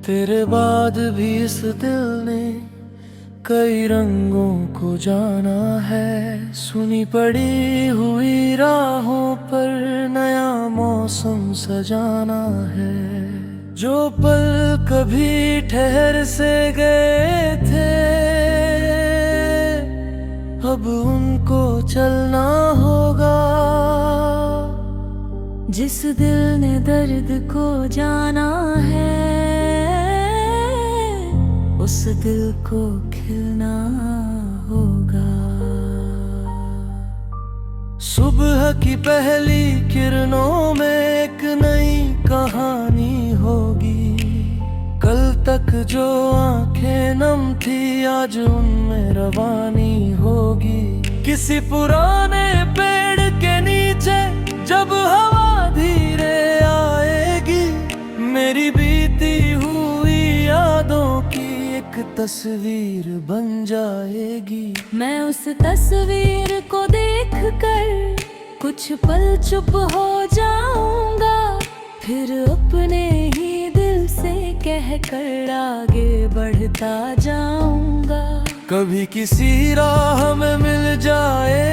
तेरे बाद भी इस दिल ने कई रंगों को जाना है। सुनी पड़ी हुई राहों पर नया मौसम सजाना है। जो पल कभी ठहर से गए थे अब उनको चलना होगा। जिस दिल ने दर्द को जाना है उस दिल को खिलना होगा। सुबह की पहली किरणों में एक नई कहानी होगी। कल तक जो आंखें नम थी आज उनमें रवानी होगी। किसी पुराने पेड़ के नीचे जब हवा धीरे आएगी मेरी बीती हुई यादों की एक तस्वीर बन जाएगी। मैं उस तस्वीर को देखकर कुछ पल चुप हो जाऊंगा, फिर अपने ही दिल से कहकर आगे बढ़ता जाऊंगा। कभी किसी राह में मिल जाए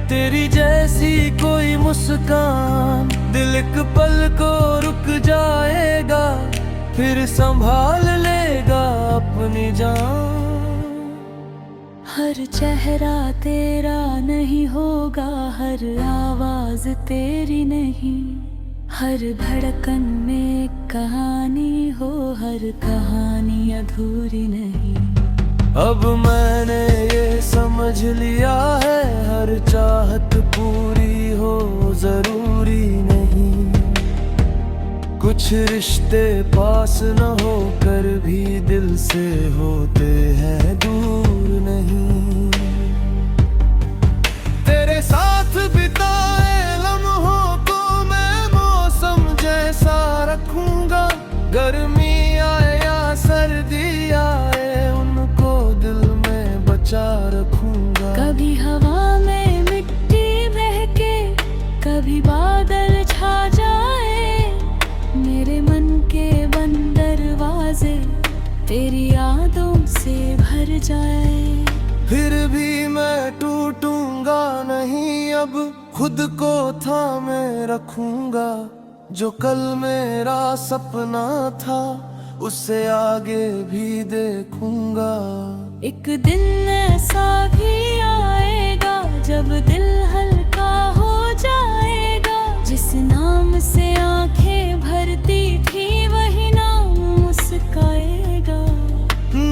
तेरी जैसी कोई मुस्कान, दिल एक पल को रुक जाएगा फिर संभाल लेगा अपनी जान। हर चेहरा तेरा नहीं होगा, हर आवाज तेरी नहीं, हर धड़कन में एक कहानी हो, हर कहानी अधूरी नहीं। अब मैंने ये समझ लिया है हर चाहत पूरी हो जरूरी नहीं। कुछ रिश्ते पास न होकर भी दिल से होते हैं दूर नहीं। तेरे साथ बिताए लम्हों को मैं मौसम जैसा रखूंगा। गर्मी आए या सर्दी आए उनको दिल में बचा रखूंगा। कभी हवा में मिट्टी बहके कभी बादल छा जाए, मेरे मन के बंद दरवाजे तेरी यादों से भर जाए। फिर भी मैं टूटूंगा नहीं, अब खुद को थामे रखूंगा। जो कल मेरा सपना था उससे आगे भी देखूंगा। एक दिन ऐसा भी आएगा जब दिल हल्का हो जाएगा। जिस नाम से आंखें भरती थी वही नाम मुस्काएगा।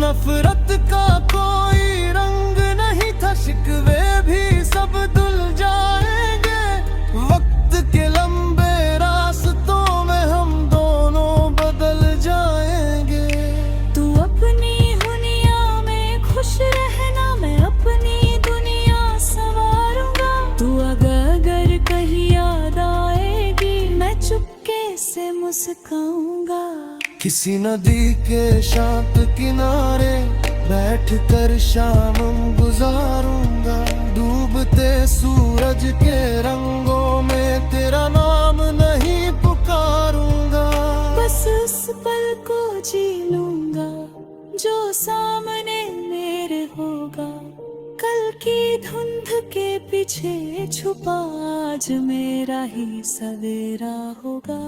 नफरत का कोई रंग नहीं था, शिकवे भी सब धुल जाएंगे। वक्त के लंबे रास्तों में हम दोनों बदल जाएंगे। तू अपनी दुनिया में खुश रहना, मैं अपनी दुनिया संवारूंगा। तू अगर कहीं याद आएगी मैं चुपके से मुस्काऊंगा। किसी नदी के शांत किनारे बैठकर शाम गुजारूंगा। डूबते सूरज के रंगों में तेरा नाम नहीं पुकारूंगा। बस उस पल को जी लूंगा जो सामने मेरे होगा। कल की धुंध के पीछे छुपा आज मेरा ही सवेरा होगा।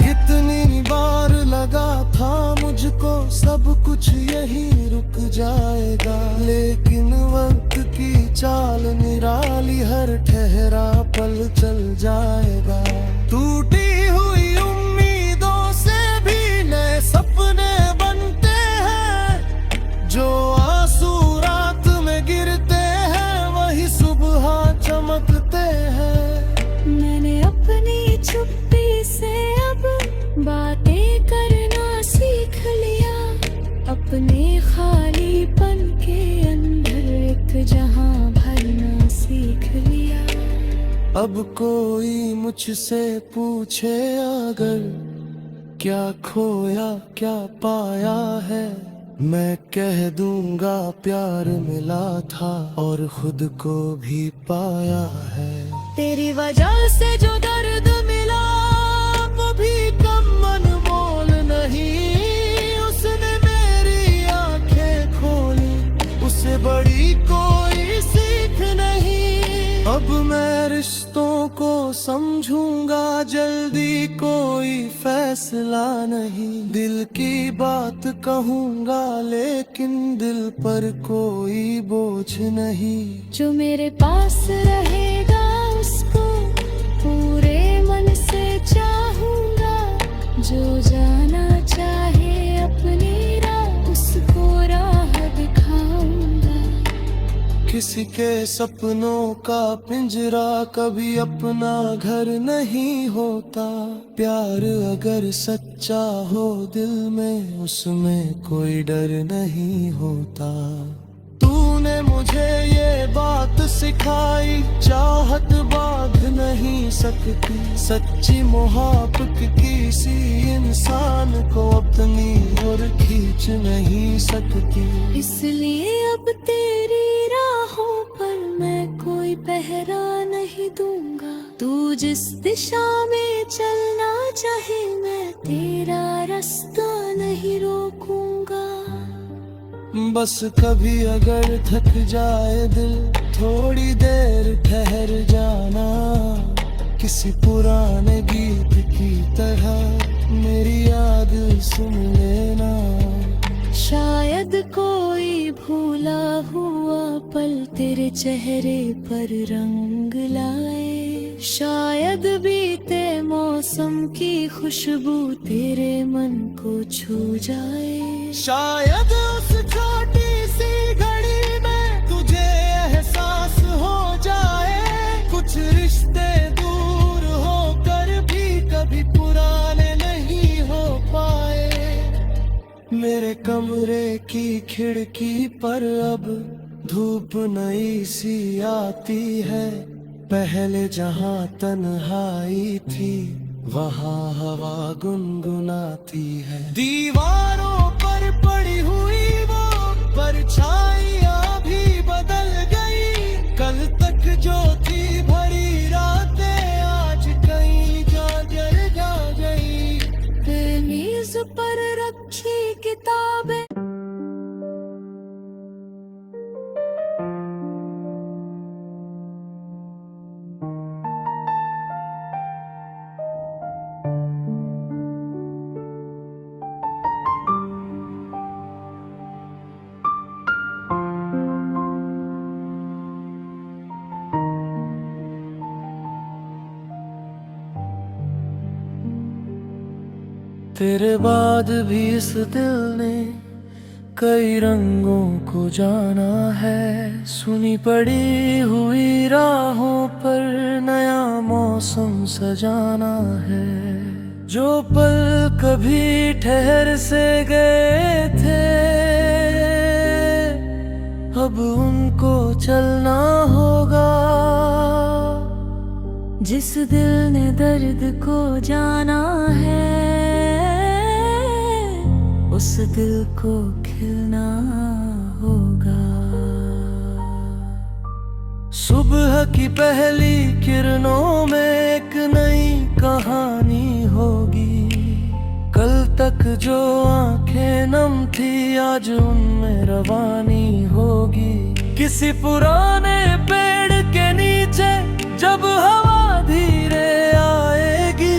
कितनी बार लगा था मुझको सब कुछ यही रुक जाएगा, लेकिन वक्त की चाल निराली हर ठहरा पल चल जाएगा। टूटी हुई उम्मीदों से भी नए सपने बनते हैं। जो आंसू रात में गिरते हैं वही सुबह चमकते हैं। मैंने अपनी चुप्पी से अब बातें करना सीख लिया। अपने खालीपन के अंदर एक जहां भरना सीख लिया। अब कोई मुझसे पूछे अगर क्या खोया क्या पाया है, मैं कह दूंगा प्यार मिला था और खुद को भी पाया है। तेरी वजह से जो दर्द मिला वो भी कम मन मोल मैं रिश्तों को समझूंगा जल्दी, कोई फैसला नहीं। दिल की बात कहूंगा लेकिन दिल पर कोई बोझ नहीं। जो मेरे पास रहेगा उसको पूरे मन से चाहूंगा, जो जाना चाहे अपनी राह उसको राह दिखाऊंगा। किसी के सपनों का पिंजरा कभी अपना घर नहीं होता। प्यार अगर सच्चा हो दिल में उसमें कोई डर नहीं होता। तूने मुझे ये बात सिखाई, चाहत बांध नहीं सकती। सच्ची मोहब्बत किसी इंसान को अपनी ओर खींच नहीं सकती। इसलिए अब तेरी राहों पर मैं कोई पहरा नहीं दूंगा। तू जिस दिशा में चलना चाहे मैं तेरा रास्ता नहीं रोकूंगा। बस कभी अगर थक जाए दिल थोड़ी देर ठहर जाना। किसी पुराने गीत की तरह मेरी याद सुन लेना। शायद कोई भूला हुआ पल तेरे चेहरे पर रंग लाए। शायद बीते मौसम की खुशबू तेरे मन को छू जाए। शायद उस छोटी सी घड़ी में तुझे एहसास हो जाए। कुछ रिश्ते दूर होकर भी कभी पुराने नहीं हो पाए। मेरे कमरे की खिड़की पर अब धूप नई सी आती है। पहले जहां तन्हाई थी वहां हवा गुनगुनाती है। दीवारों पर पड़ी हुई वो परछाइयां भी बदल गई। कल तक जो थी भरी रातें आज कहीं जा गई। मेज पर रखी किताबें तेरे बाद भी इस दिल ने कई रंगों को जाना है। सुनी पड़ी हुई राहों पर नया मौसम सजाना है। जो पल कभी ठहर से गए थे अब उनको चलना होगा। जिस दिल ने दर्द को जाना है उस दिल को खिलना होगा। सुबह की पहली किरणों में एक नई कहानी होगी। कल तक जो आंखें नम थी आज उनमें रवानी होगी। किसी पुराने पेड़ के नीचे जब हवा धीरे आएगी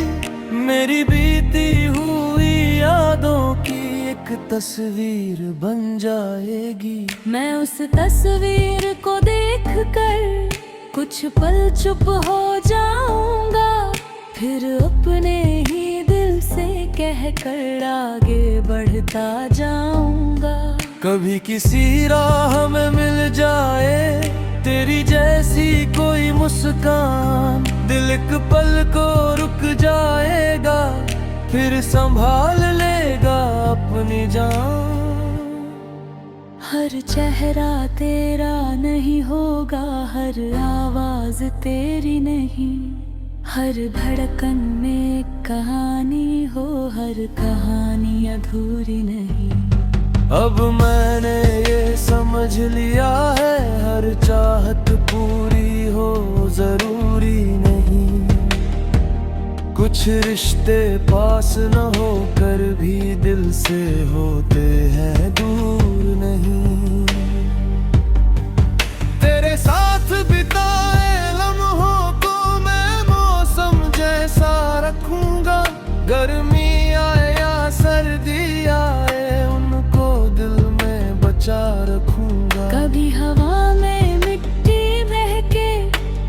मेरी बीती हुई यादों की एक तस्वीर बन जाएगी। मैं उस तस्वीर को देखकर कुछ पल चुप हो जाऊंगा। फिर अपने ही दिल से कहकर आगे बढ़ता जाऊंगा। कभी किसी राह में मिल जाए तेरी जैसी कोई मुस्कान। दिल एक पल को रुक जाएगा फिर संभाल लेगा अपनी जान। हर चेहरा तेरा नहीं होगा, हर आवाज तेरी नहीं। हर धड़कन में एक कहानी हो, हर कहानी अधूरी नहीं। अब मैंने ये समझ लिया है हर चाहत पूरी हो जरूरी नहीं। कुछ रिश्ते पास न होकर भी दिल से होते हैं दूर नहीं। तेरे साथ बिताए लम्हों बचा रखूंगा। कभी हवा में मिट्टी बहके,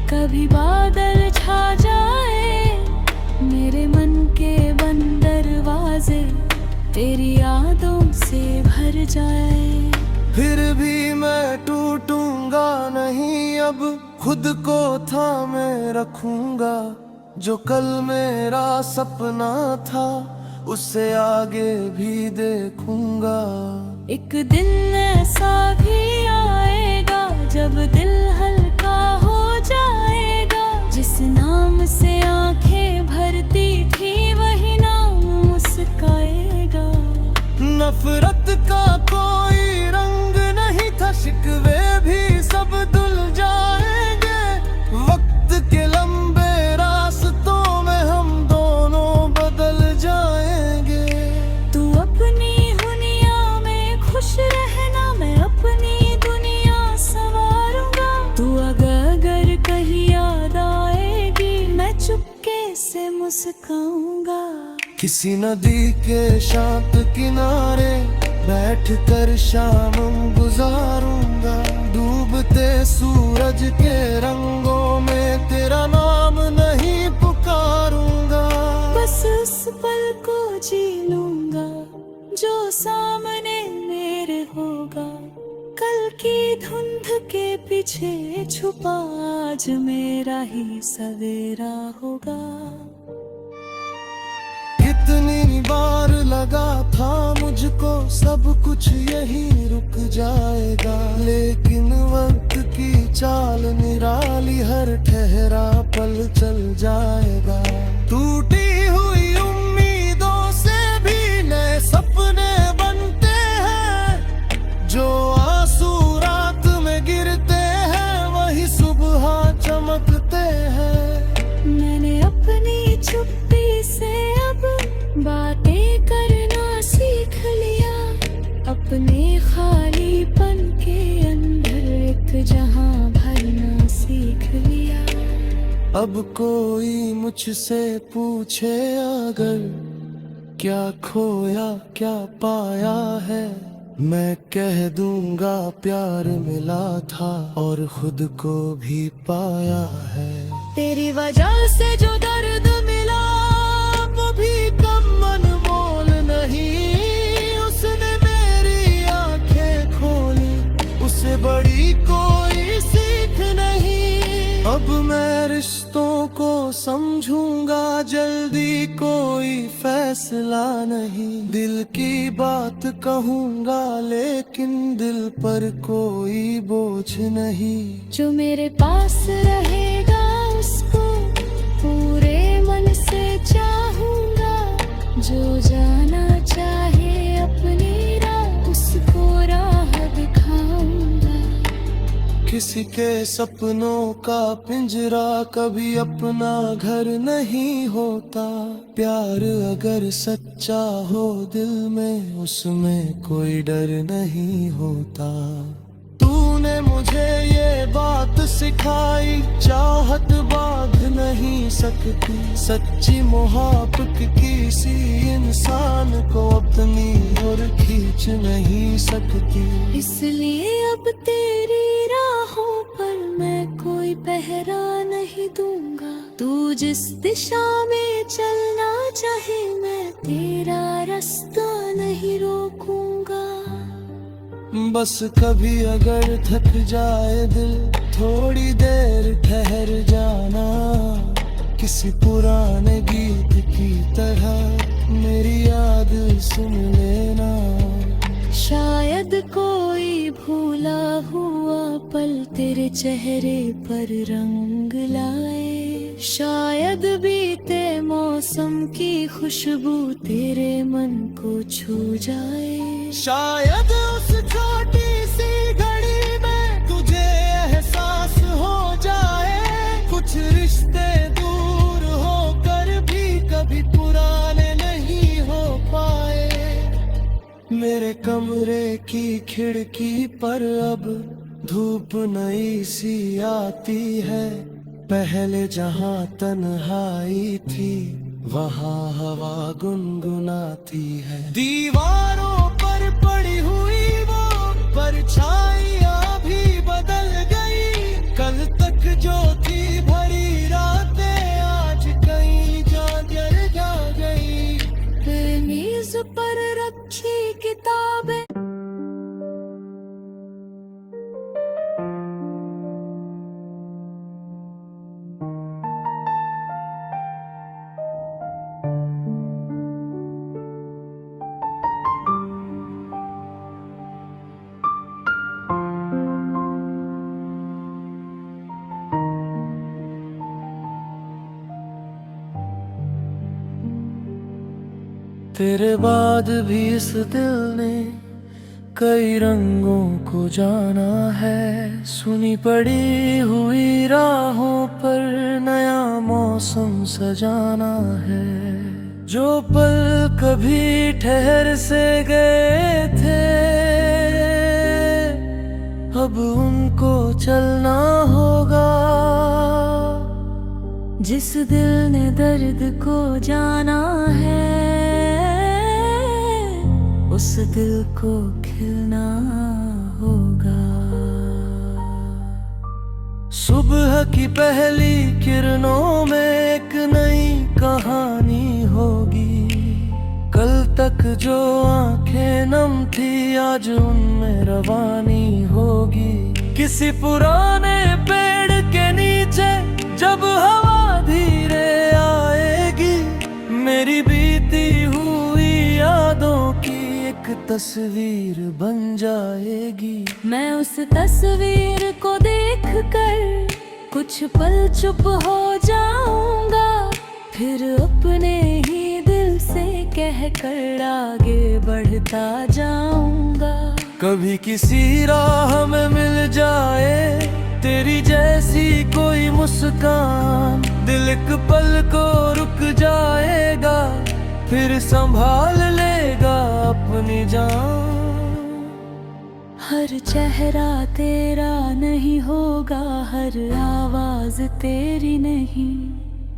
कभी बादल छा जाए, मेरे मन के बंद दरवाजे तेरी यादों से भर जाए। फिर भी मैं टूटूंगा नहीं, अब खुद को थामे रखूंगा। जो कल मेरा सपना था उससे आगे भी देखूंगा। एक दिन ऐसा भी आएगा जब दिल हल्का हो जाएगा। जिस नाम से आंखें भरती थी वही नाम मुस्काएगा। नफरत का कोई रंग नहीं था, शिकवे भी सब धुल जाएंगे। वक्त के लंबे रास्तों में हम दोनों बदल जाएंगे। तू अपनी दुनिया में खुश रहना, मैं अपनी दुनिया संवारूंगा। तू अगर कहीं याद आएगी, मैं चुपके से मुस्काऊंगा। किसी नदी के शांत किनारे बैठकर शाम गुजारूंगा। डूबते सूरज के रंगों में तेरा नाम नहीं पुकारूंगा। बस उस पल को जी लूंगा जो सामने मेरे होगा। कल की धुंध के पीछे छुपा आज मेरा ही सवेरा होगा। कितनी बार लगा था मुझको सब कुछ यही रुक जाएगा, लेकिन वक्त की चाल निराली, हर ठहरा पल चल जाएगा। टूटी हुई उम्मीदों से भी नए सपने बनते हैं। जो आंसू रात में गिरते हैं वही सुबह चमकते हैं। मैंने अपनी चुप्पी से अब बातें करना सीख लिया। अपने खालीपन के अंदर एक जहां भरना सीख लिया। अब कोई मुझसे पूछे अगर क्या खोया क्या पाया है, मैं कह दूंगा प्यार मिला था और खुद को भी पाया है। तेरी वजह से जो दर्द मिला वो भी कम अनमोल नहीं। उसने मेरी आंखें खोली, उससे बड़ी कोई सीख नहीं। अब मैं रिश्तों को समझूंगा जल्दी, कोई फैसला नहीं। दिल की बात कहूंगा लेकिन दिल पर कोई बोझ नहीं। जो मेरे पास रहेगा उसको पूरे मन से चाहूंगा। जो जाना चाहे अपनी राह उसको राह दिखाऊंगा। किसी के सपनों का पिंजरा कभी अपना घर नहीं होता। प्यार अगर सच्चा हो दिल में उसमें कोई डर नहीं होता। तूने मुझे ये बात सिखाई, चाहत बांध नहीं सकती। सच्ची मोहब्बत किसी इंसान को अपनी ओर खींच नहीं सकती। इसलिए अब तेरी राहों पर मैं कोई पहरा नहीं दूंगा। तू जिस दिशा में चलना चाहे मैं तेरा रास्ता नहीं रोकूंगा। बस कभी अगर थक जाए दिल, थोड़ी देर ठहर जाना। किसी पुराने गीत की तरह मेरी याद सुन लेना। शायद कोई भूला हुआ पल तेरे चेहरे पर रंग लाए। शायद बीते मौसम की खुशबू तेरे मन को छू जाए। शायद उस छोटी सी घड़ी में तुझे एहसास हो जाए। कुछ रिश्ते दूर होकर भी कभी पुराने नहीं हो पाए। मेरे कमरे की खिड़की पर अब धूप नई सी आती है। पहले जहां तन्हाई थी वहां हवा गुनगुनाती है। दीवारों पर पड़ी हुई वो तेरे बाद भी इस दिल ने कई रंगों को जाना है। सुनी पड़ी हुई राहों पर नया मौसम सजाना है। जो पल कभी ठहर से गए थे अब उनको चलना होगा। जिस दिल ने दर्द को जाना है उस दिल को खिलना होगा। सुबह की पहली किरणों में एक नई कहानी होगी। कल तक जो आंखें नम थी आज उनमें रवानी होगी। किसी पुराने पेड़ के नीचे जब हवा धीरे आएगी मेरी बीती हुई यादों की एक तस्वीर बन जाएगी। मैं उस तस्वीर को देख कर कुछ पल चुप हो जाऊंगा। फिर अपने ही दिल से कह कर आगे बढ़ता जाऊंगा। कभी किसी राह में मिल जाए तेरी जैसी कोई मुस्कान, दिल एक पल को रुक जाएगा फिर संभाल लेगा अपनी जान। हर चेहरा तेरा नहीं होगा, हर आवाज तेरी नहीं।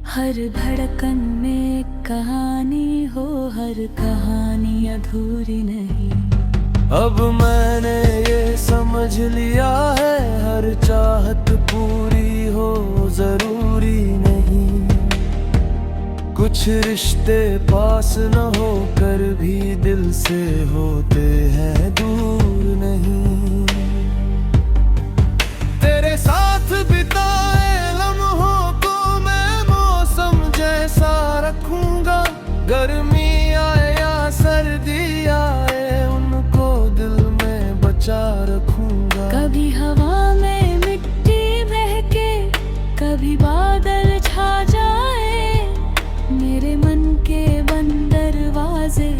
हर धड़कन में एक कहानी हो, हर कहानी अधूरी नहीं। अब मैंने ये समझ लिया है हर चाहत पूरी हो जरूरी नहीं। कुछ रिश्ते पास न होकर भी दिल से होते हैं दूर नहीं। तेरे साथ बिताए लम्हों को मैं मौसम जैसा रखूंगा। गर्मी आए या सर्दी आए उनको दिल में बचा रखूंगा। कभी हवा में मिट्टी बहके, कभी बादल छा जाए, मेरे मन के बंद दरवाजे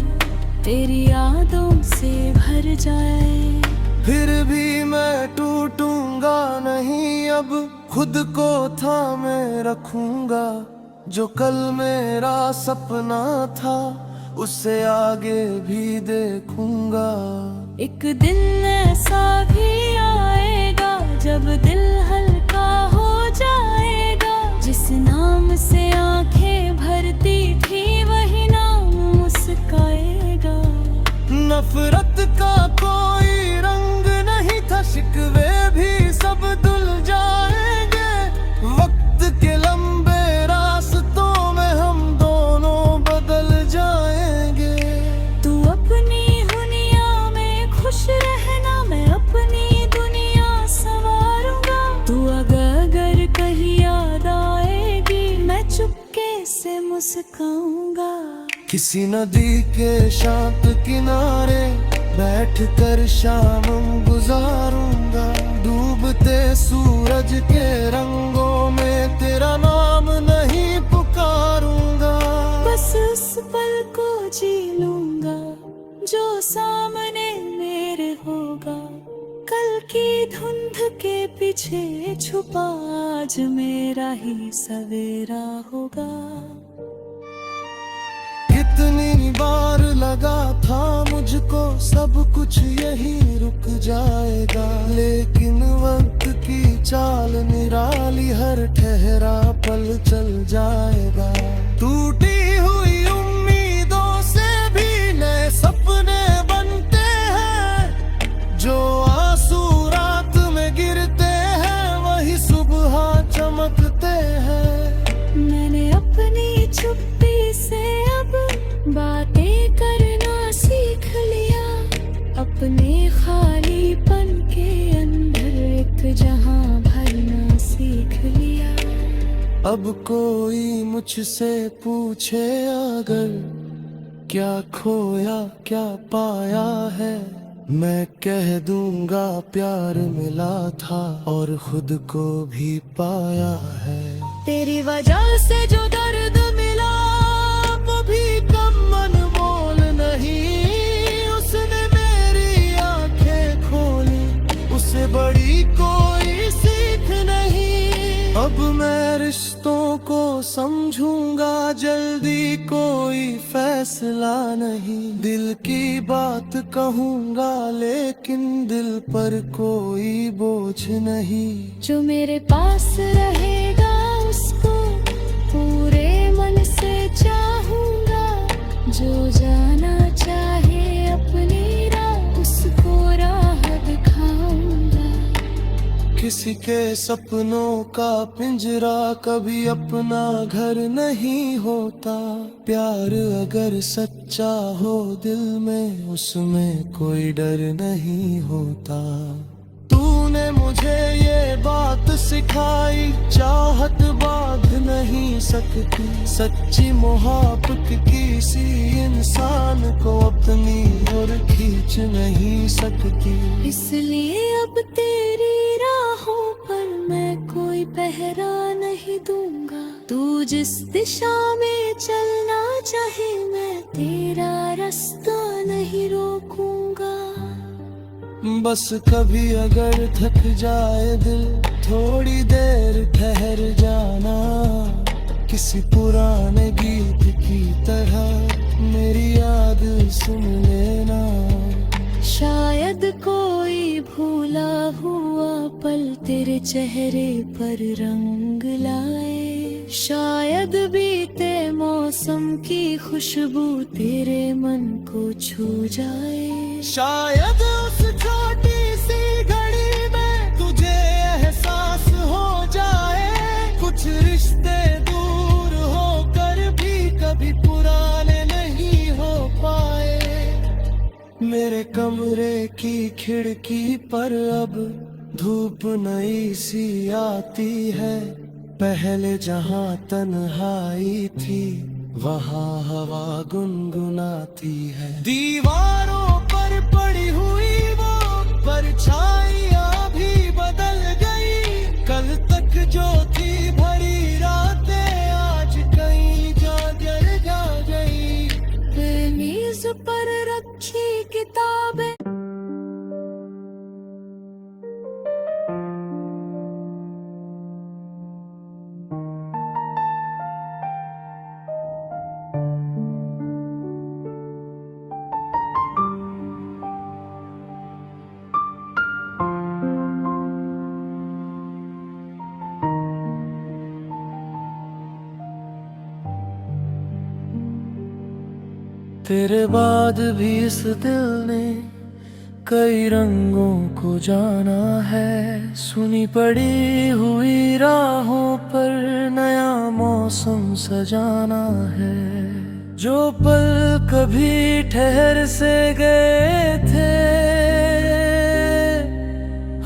तेरी यादों से भर जाए। फिर भी मैं टूटूंगा नहीं, अब खुद को थामे रखूंगा। जो कल मेरा सपना था उससे आगे भी देखूंगा। एक दिन ऐसा भी आएगा जब दिल हल्का हो जाएगा। जिस नाम से आंखें भरती थी वही नाम मुस्काएगा। नफरत का कोई रंग नहीं था, शिकवे भी सब धुल जाएंगे। वक्त के लंबे रास्तों में हम दोनों बदल जाएंगे। तू अपनी दुनिया में खुश रहना, मैं अपनी दुनिया संवारूंगा। तू अगर कहीं याद आएगी मैं चुपके से मुस्काऊंगा। किसी नदी के शांत किनारे बैठकर शाम गुजारूंगा। डूबते सूरज के रंगों में तेरा नाम नहीं पुकारूंगा। बस उस पल को जी लूंगा जो सामने मेरे होगा। कल की धुंध के पीछे छुपा आज मेरा ही सवेरा होगा। कितनी बार लगा था मुझको सब कुछ यही रुक जाएगा। लेकिन वक्त की चाल निराली, हर ठहरा पल चल जाएगा। टूटी हुई उम्मीदों से भी नए सपने बनते हैं। जो आंसू रात में गिरते हैं वही सुबह चमकते हैं। मैंने अपनी चुप्पी से अब बातें करना सीख लिया। अपने खालीपन के अंदर एक जहां भरना सीख लिया। अब कोई मुझसे पूछे अगर क्या खोया क्या पाया है, मैं कह दूंगा प्यार मिला था और खुद को भी पाया है। तेरी वजह से जो दर्द मिला वो भी कम मन बोल मैं रिश्तों को समझूंगा जल्दी, कोई फैसला नहीं। दिल की बात कहूंगा लेकिन दिल पर कोई बोझ नहीं। जो मेरे पास रहेगा उसको पूरे मन से चाहूंगा, जो जाना चाहे अपनी राह उसको राह दिखाऊंगा। किसी के सपनों का पिंजरा कभी अपना घर नहीं होता। प्यार अगर सच्चा हो दिल में उसमें कोई डर नहीं होता। तूने मुझे ये बात सिखाई, चाहत बांध नहीं सकती। सच्ची मोहब्बत किसी इंसान को अपनी ओर खींच नहीं सकती। इसलिए अब तेरी राहों पर मैं कोई पहरा नहीं दूंगा। तू जिस दिशा में चलना चाहे मैं तेरा रास्ता नहीं रोकूंगा। बस कभी अगर थक जाए दिल थोड़ी देर ठहर जाना। किसी पुराने गीत की तरह मेरी याद सुन लेना। शायद कोई भूला हुआ पल तेरे चेहरे पर रंग लाए। शायद बीते मौसम की खुशबू तेरे मन को छू जाए। शायद उस छोटी सी घड़ी में तुझे एहसास हो जाए। कुछ रिश्ते दूर होकर भी कभी पुराने नहीं हो पाए। मेरे कमरे की खिड़की पर अब धूप नई सी आती है। पहले जहां तन्हाई थी वहां हवा गुनगुनाती है। दीवारों पर पड़ी हुई वो परछाइयां भी बदल गई। कल तक जो थी भरी रातें आज कहीं जा गई। मेज पर रखी किताबें तेरे बाद भी इस दिल ने कई रंगों को जाना है। सुनी पड़ी हुई राहों पर नया मौसम सजाना है। जो पल कभी ठहर से गए थे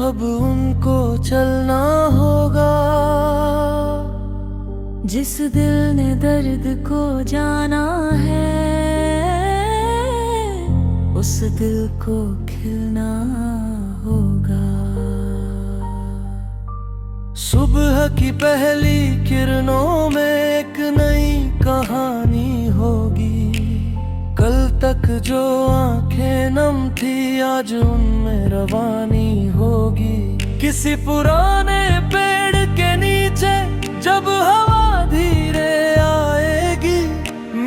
अब उनको चलना होगा। जिस दिल ने दर्द को जाना है उस दिल को खिलना होगा। सुबह की पहली किरणों में एक नई कहानी होगी। कल तक जो आंखें नम थी आज उनमें रवानी होगी। किसी पुराने पेड़ के नीचे जब हवा धीरे आएगी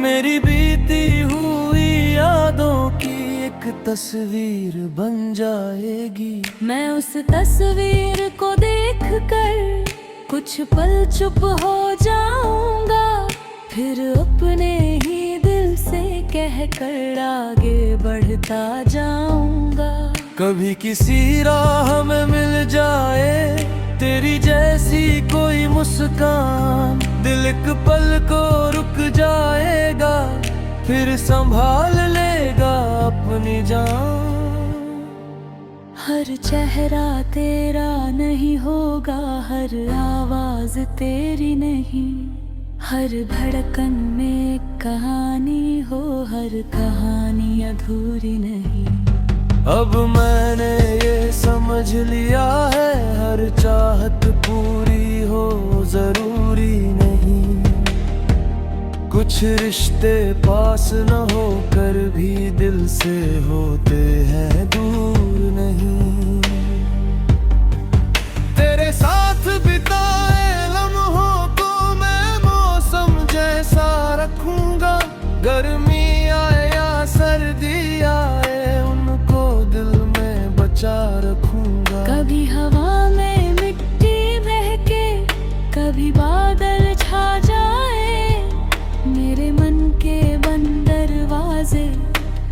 मेरी बीती हुई यादों की एक तस्वीर बन जाएगी। मैं उस तस्वीर को देख कर कुछ पल चुप हो जाऊंगा। फिर अपने ही दिल से कह कर आगे बढ़ता जाऊंगा। कभी किसी राह में मिल जाए तेरी जैसी कोई मुस्कान। दिल एक पल को रुक जाएगा फिर संभाल लेगा अपनी जान। हर चेहरा तेरा नहीं होगा, हर आवाज तेरी नहीं। हर धड़कन में एक कहानी हो, हर कहानी अधूरी नहीं। अब मैंने ये समझ लिया है हर चाहत पूरी हो जरूरी नहीं। कुछ रिश्ते पास न होकर भी दिल से होते हैं दूर नहीं। तेरे साथ बिताए लम्हों को रखूंगा। कभी हवा में मिट्टी बहके, कभी बादल छा जाए, मेरे मन के बंद दरवाजे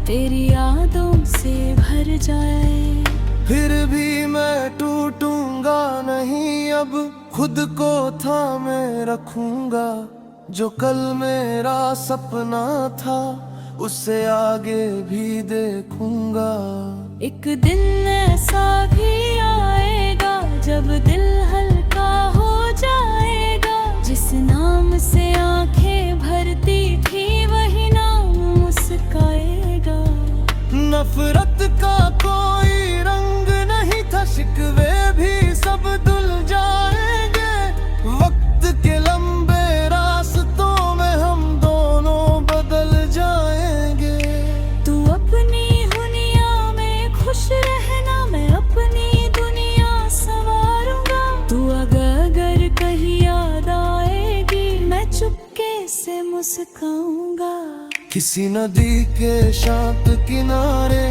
तेरी यादों से भर जाए। फिर भी मैं टूटूंगा नहीं, अब खुद को थामे रखूंगा। जो कल मेरा सपना था उससे आगे भी देखूंगा। एक दिन ऐसा भी आएगा जब दिल हल्का हो जाएगा। जिस नाम से आंखें भरती थी वही नाम मुस्काएगा। नफरत का कोई रंग नहीं था, शिकवे भी सब धुल जाएंगे। वक्त के लंबे रास्तों में हम दोनों बदल जाएंगे। तू अपनी दुनिया में खुश रहना, मैं अपनी दुनिया संवारूंगा। तू अगर कहीं याद आएगी, मैं चुपके से मुस्काऊंगा। किसी नदी के शांत किनारे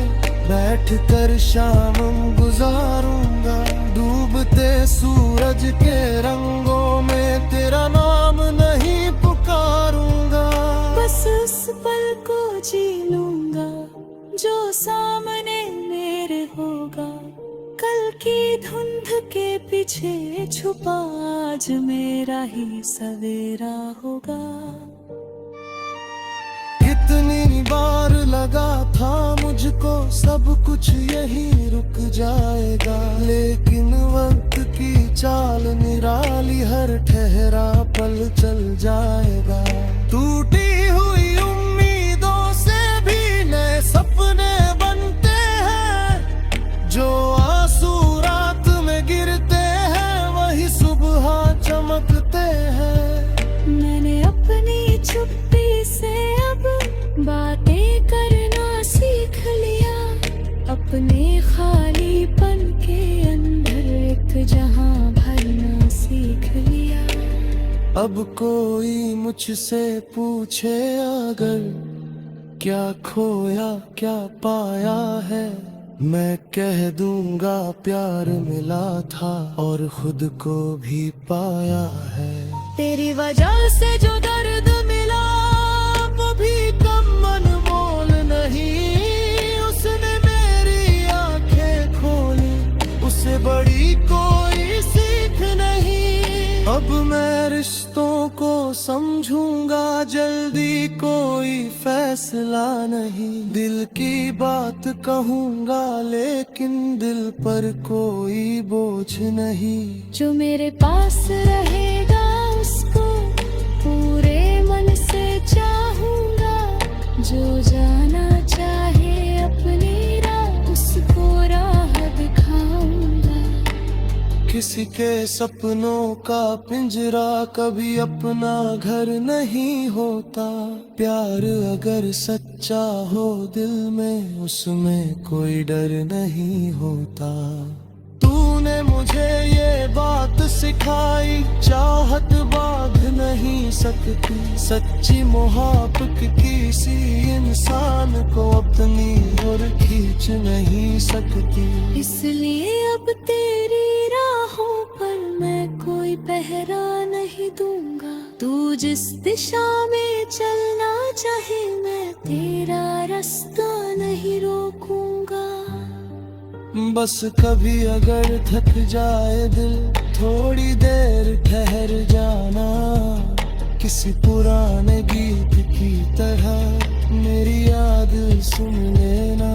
बैठकर शाम गुजारूंगा। डूबते सूरज के रंगों में तेरा नाम नहीं पुकारूंगा। बस उस पल को जी लूंगा जो सामने मेरे होगा। कल की धुंध के पीछे छुपा आज मेरा ही सवेरा होगा। कितनी बार लगा था मुझको सब कुछ यही रुक जाएगा, लेकिन वक्त की चाल निराली, हर ठहरा पल चल जाएगा। टूटी हुई उम्मीदों से भी नए सपने बनते हैं। जो आंसू रात में गिरते हैं वही सुबह चमकते हैं। मैंने अपनी चुप्पी से अब बातें करना सीख लिया। अपने खालीपन के अंदर एक जहां भरना सीख लिया। अब कोई मुझसे पूछे अगर क्या खोया क्या पाया है, मैं कह दूंगा प्यार मिला था और खुद को भी पाया है। तेरी वजह से जो दर्द मिला वो भी कम अनमोल नहीं। उसने मेरी आंखें खोली, उससे बड़ी कोई सीख नहीं। अब मैं रिश्तों को समझूंगा, जल्दी कोई फैसला नहीं। दिल की बात कहूंगा लेकिन दिल पर कोई बोझ नहीं। जो मेरे पास रहेगा उसको पूरे मन से चाहूंगा। जो जाना चाहे अपनी राह उसको राह दिखाऊंगा। किसी के सपनों का पिंजरा कभी अपना घर नहीं होता। प्यार अगर सच्चा हो दिल में उसमें कोई डर नहीं होता। तूने मुझे ये बात सिखाई, चाहत बांध नहीं सकती। सच्ची मोहब्बत किसी इंसान को अपनी ओर खींच नहीं सकती। इसलिए अब तेरी राहों पर मैं कोई पहरा नहीं दूंगा। तू जिस दिशा में चलना चाहे मैं तेरा रास्ता नहीं रोकूंगा। बस कभी अगर थक जाए दिल, थोड़ी देर ठहर जाना। किसी पुराने गीत की तरह मेरी याद सुन लेना।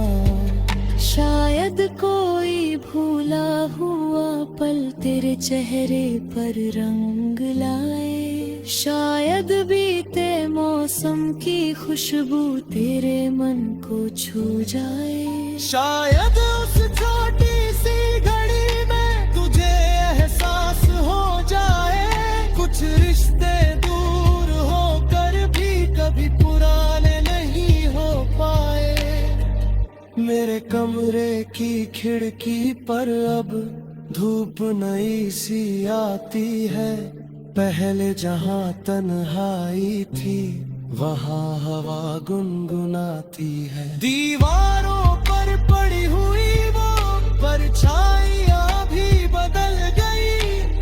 शायद कोई भूला हुआ पल तेरे चेहरे पर रंग लाए। शायद बीते मौसम की खुशबू तेरे मन को छू जाए। शायद उस छोटी सी घड़ी में तुझे एहसास हो जाए। कुछ रिश्ते दूर होकर भी कभी पुराने नहीं हो पाए। मेरे कमरे की खिड़की पर अब धूप नई सी आती है। पहले जहां तन्हाई थी वहां हवा गुनगुनाती है। दीवारों पर पड़ी हुई वो परछाइयाँ भी बदल गई,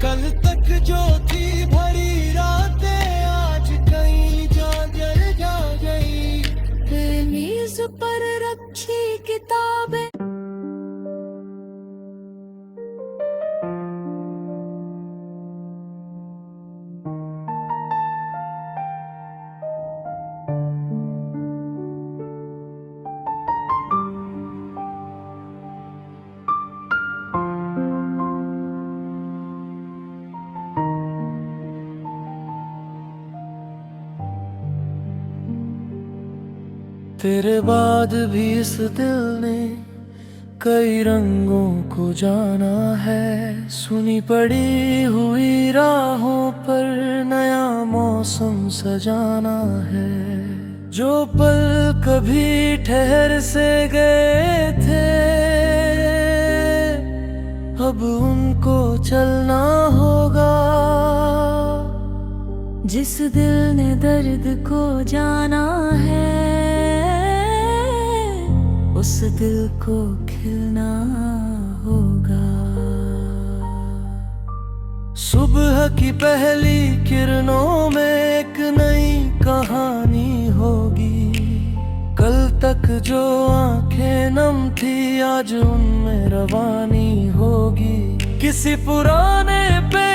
कल तक जो थी भरी रातें आज कहीं जा गई। तेरे मेज पर रखी किताबें तेरे बाद भी इस दिल ने कई रंगों को जाना है, सुनी पड़ी हुई राहों पर नया मौसम सजाना है। जो पल कभी ठहर से गए थे अब उनको चलना होगा। जिस दिल ने दर्द को जाना है उस दिल को खिलना होगा। सुबह की पहली किरणों में एक नई कहानी होगी, कल तक जो आंखें नम थी आज उनमें रवानी होगी। किसी पुराने पे